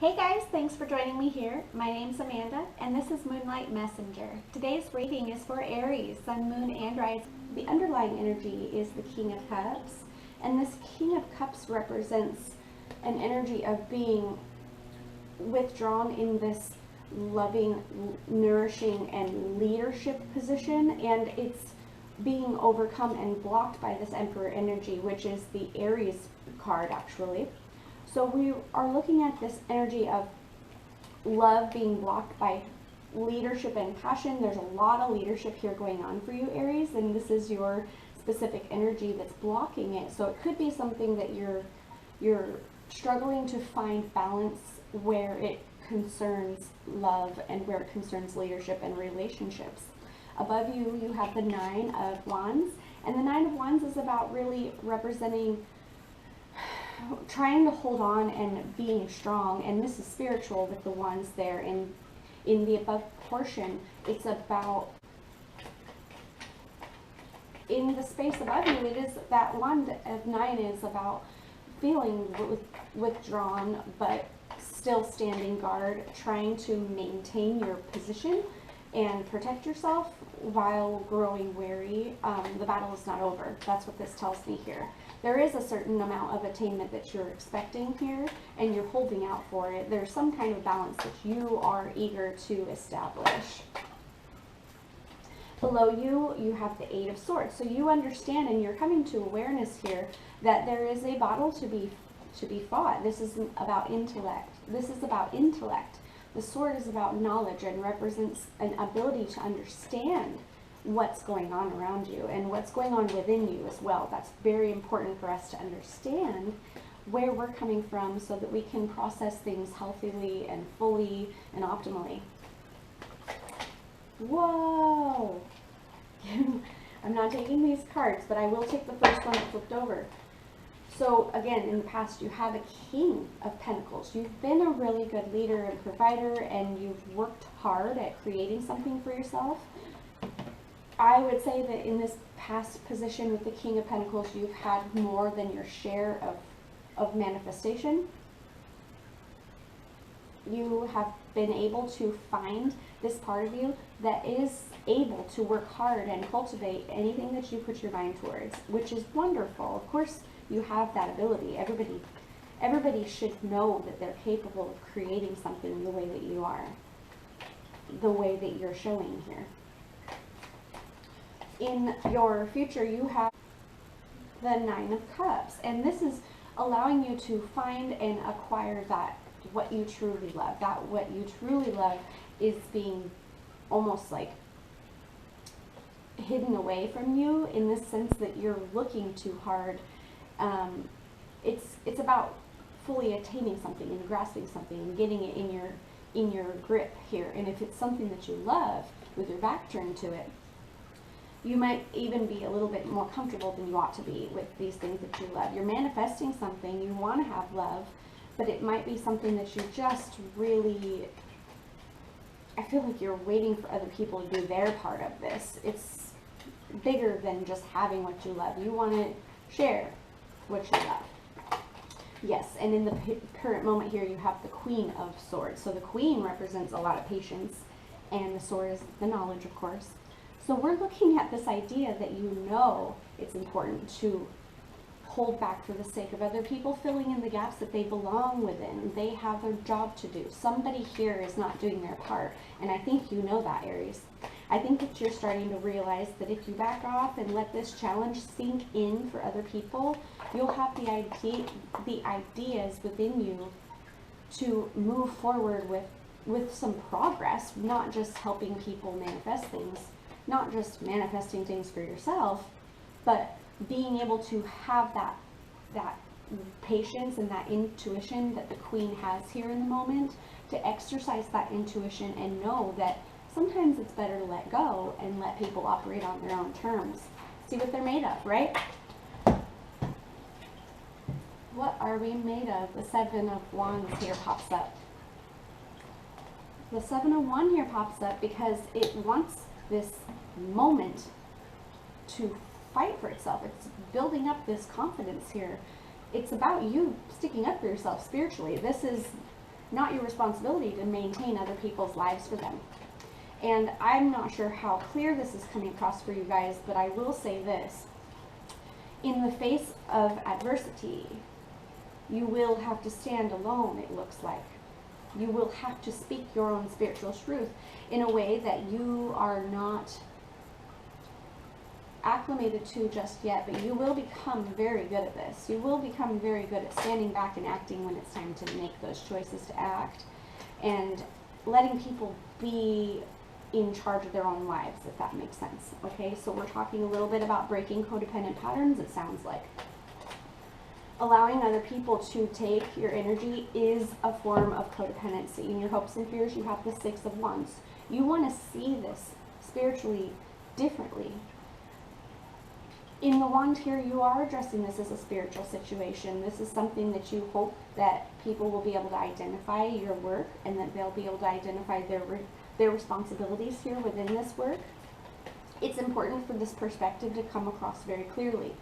Hey guys, thanks for joining me here. My name's Amanda and this is Moonlight Messenger. Today's reading is for Aries, Sun, Moon, and Rising. The underlying energy is the King of Cups, and this King of Cups represents an energy of being withdrawn in this loving, nourishing, and leadership position, and it's being overcome and blocked by this Emperor energy, which is the Aries card actually. So we are looking at this energy of love being blocked by leadership and passion. There's a lot of leadership here going on for you, Aries, and this is your specific energy that's blocking it. So it could be something that you're struggling to find balance where it concerns love and where it concerns leadership and relationships. Above you, you have the Nine of Wands, and the Nine of Wands is about really representing trying to hold on and being strong, and this is spiritual with the wands there. In the above portion, it's about, in the space above you, it is that wand of nine is about feeling withdrawn but still standing guard, trying to maintain your position and protect yourself while growing weary. The battle is not over. That's what this tells me here. There is a certain amount of attainment that you're expecting here, and you're holding out for it. There's some kind of balance that you are eager to establish. Below you, you have the Eight of Swords. So you understand, and you're coming to awareness here, that there is a battle to be fought. This isn't about intellect. This is about intellect. The sword is about knowledge and represents an ability to understand what's going on around you and what's going on within you as well. That's very important for us to understand where we're coming from so that we can process things healthily and fully and optimally. Whoa! I'm not taking these cards, but I will take the first one that flipped over. So again, in the past, you have a King of Pentacles. You've been a really good leader and provider, and you've worked hard at creating something for yourself. I would say that in this past position with the King of Pentacles, you've had more than your share of manifestation. You have been able to find this part of you that is able to work hard and cultivate anything that you put your mind towards, which is wonderful. Of course, you have that ability. Everybody should know that they're capable of creating something the way that you are, the way that you're showing here. In your future, you have the Nine of Cups, and this is allowing you to find and acquire that what you truly love. That what you truly love is being almost like hidden away from you, in the sense that you're looking too hard. It's about fully attaining something and grasping something and getting it in your grip here. And if it's something that you love, with your back turned to it, you might even be a little bit more comfortable than you ought to be with these things that you love. You're manifesting something, you want to have love, but it might be something that you just really, I feel like you're waiting for other people to do their part of this. It's bigger than just having what you love. You want to share what you love. Yes, and in the current moment here, you have the Queen of Swords. So the Queen represents a lot of patience, and the sword is the knowledge, of course. So we're looking at this idea that you know it's important to hold back for the sake of other people, filling in the gaps that they belong within. They have their job to do. Somebody here is not doing their part, and I think you know that, Aries. I think that you're starting to realize that if you back off and let this challenge sink in for other people, you'll have the ideas within you to move forward with some progress, not just helping people manifest things, not just manifesting things for yourself, but being able to have that patience and that intuition that the Queen has here in the moment, to exercise that intuition and know that sometimes it's better to let go and let people operate on their own terms. See what they're made of, right? What are we made of? The Seven of Wands here pops up. The Seven of Wands here pops up because it wants this moment to fight for itself. It's building up this confidence here. It's about you sticking up for yourself spiritually. This is not your responsibility to maintain other people's lives for them. And I'm not sure how clear this is coming across for you guys, but I will say this. In the face of adversity, you will have to stand alone, it looks like. You will have to speak your own spiritual truth in a way that you are not acclimated to just yet, but you will become very good at this. You will become very good at standing back and acting when it's time to make those choices to act, and letting people be in charge of their own lives, if that makes sense. Okay, so we're talking a little bit about breaking codependent patterns, it sounds like. Allowing other people to take your energy is a form of codependency. In your hopes and fears, you have the Six of Wands. You want to see this spiritually differently. In the wand here, you are addressing this as a spiritual situation. This is something that you hope that people will be able to identify your work, and that they'll be able to identify their responsibilities here within this work. It's important for this perspective to come across very clearly.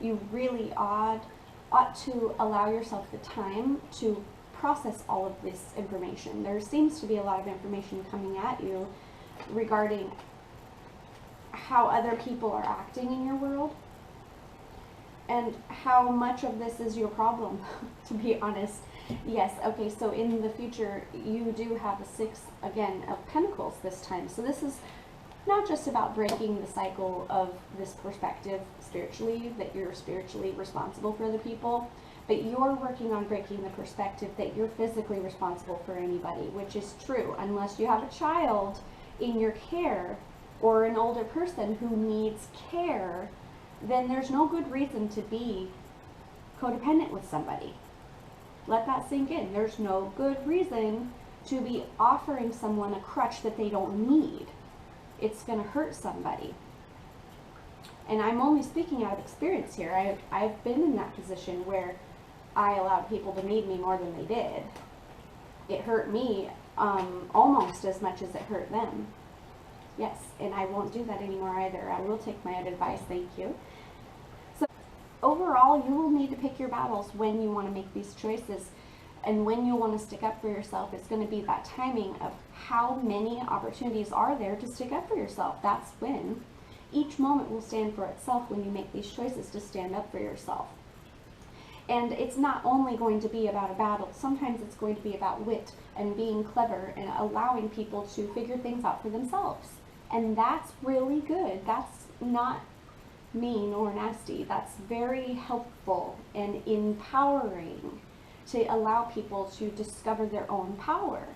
You really ought to allow yourself the time to process all of this information. There seems to be a lot of information coming at you regarding how other people are acting in your world, and how much of this is your problem, to be honest. Yes, okay, so in the future, you do have a Six, again, of Pentacles this time. So this is not just about breaking the cycle of this perspective spiritually, that you're spiritually responsible for other people, but you're working on breaking the perspective that you're physically responsible for anybody, which is true. Unless you have a child in your care, or an older person who needs care, then there's no good reason to be codependent with somebody. Let that sink in. There's no good reason to be offering someone a crutch that they don't need. It's going to hurt somebody. And I'm only speaking out of experience here. I've been in that position where I allowed people to need me more than they did. It hurt me almost as much as it hurt them. Yes, and I won't do that anymore either. I will take my own advice, thank you. So overall, you will need to pick your battles when you want to make these choices, and when you want to stick up for yourself. It's going to be that timing of how many opportunities are there to stick up for yourself. That's when. Each moment will stand for itself when you make these choices to stand up for yourself. And it's not only going to be about a battle. Sometimes it's going to be about wit and being clever and allowing people to figure things out for themselves. And that's really good. That's not mean or nasty. That's very helpful and empowering to allow people to discover their own power.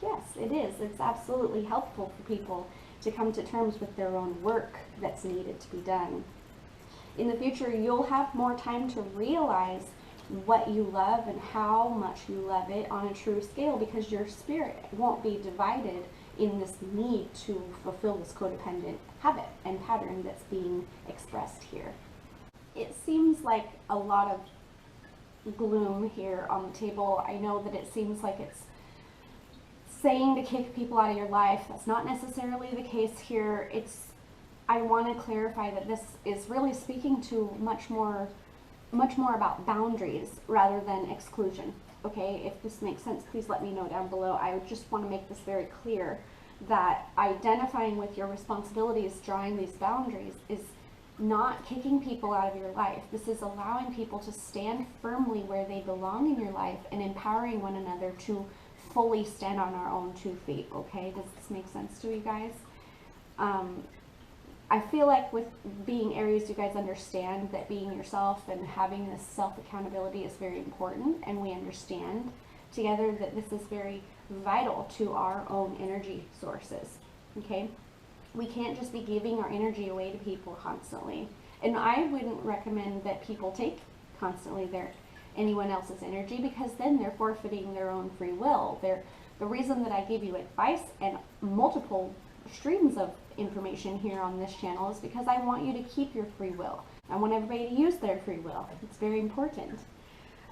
Yes, it is. It's absolutely helpful for people to come to terms with their own work that's needed to be done. In the future, you'll have more time to realize what you love and how much you love it on a true scale, because your spirit won't be divided in this need to fulfill this codependent habit and pattern that's being expressed here. It seems like a lot of gloom here on the table. I know that it seems like it's saying to kick people out of your life. That's not necessarily the case here. I want to clarify that this is really speaking to much more about boundaries rather than exclusion. Okay, if this makes sense, please let me know down below. I just want to make this very clear that identifying with your responsibilities, drawing these boundaries, is not kicking people out of your life. This is allowing people to stand firmly where they belong in your life and empowering one another to fully stand on our own 2 feet. Okay, does this make sense to you guys? I feel like with being Aries, you guys understand that being yourself and having this self-accountability is very important, and we understand together that this is very vital to our own energy sources. Okay, we can't just be giving our energy away to people constantly, and I wouldn't recommend that people take constantly anyone else's energy, because then they're forfeiting their own free will. The reason that I give you advice and multiple streams of information here on this channel is because I want you to keep your free will. I want everybody to use their free will. It's very important.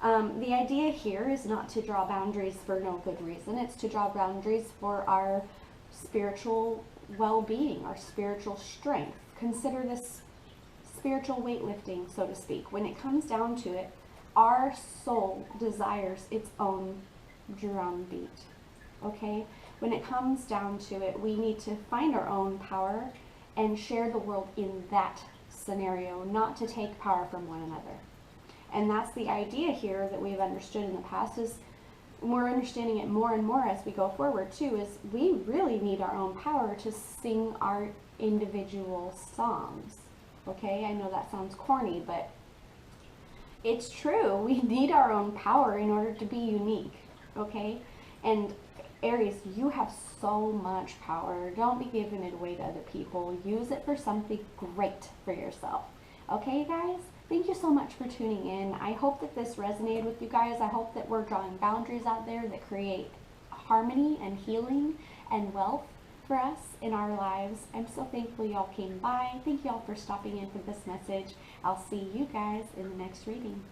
The idea here is not to draw boundaries for no good reason. It's to draw boundaries for our spiritual well-being, our spiritual strength. Consider this spiritual weightlifting, so to speak. When it comes down to it, our soul desires its own drumbeat. Okay? When it comes down to it, we need to find our own power and share the world in that scenario, not to take power from one another. And that's the idea here that we've understood in the past, is we're understanding it more and more as we go forward too, is we really need our own power to sing our individual songs. Okay, I know that sounds corny, but it's true. We need our own power in order to be unique. Okay, and Aries, you have so much power. Don't be giving it away to other people. Use it for something great for yourself. Okay, guys? Thank you so much for tuning in. I hope that this resonated with you guys. I hope that we're drawing boundaries out there that create harmony and healing and wealth for us in our lives. I'm so thankful y'all came by. Thank y'all for stopping in for this message. I'll see you guys in the next reading.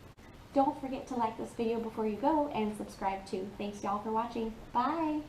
Don't forget to like this video before you go and subscribe too. Thanks y'all for watching. Bye!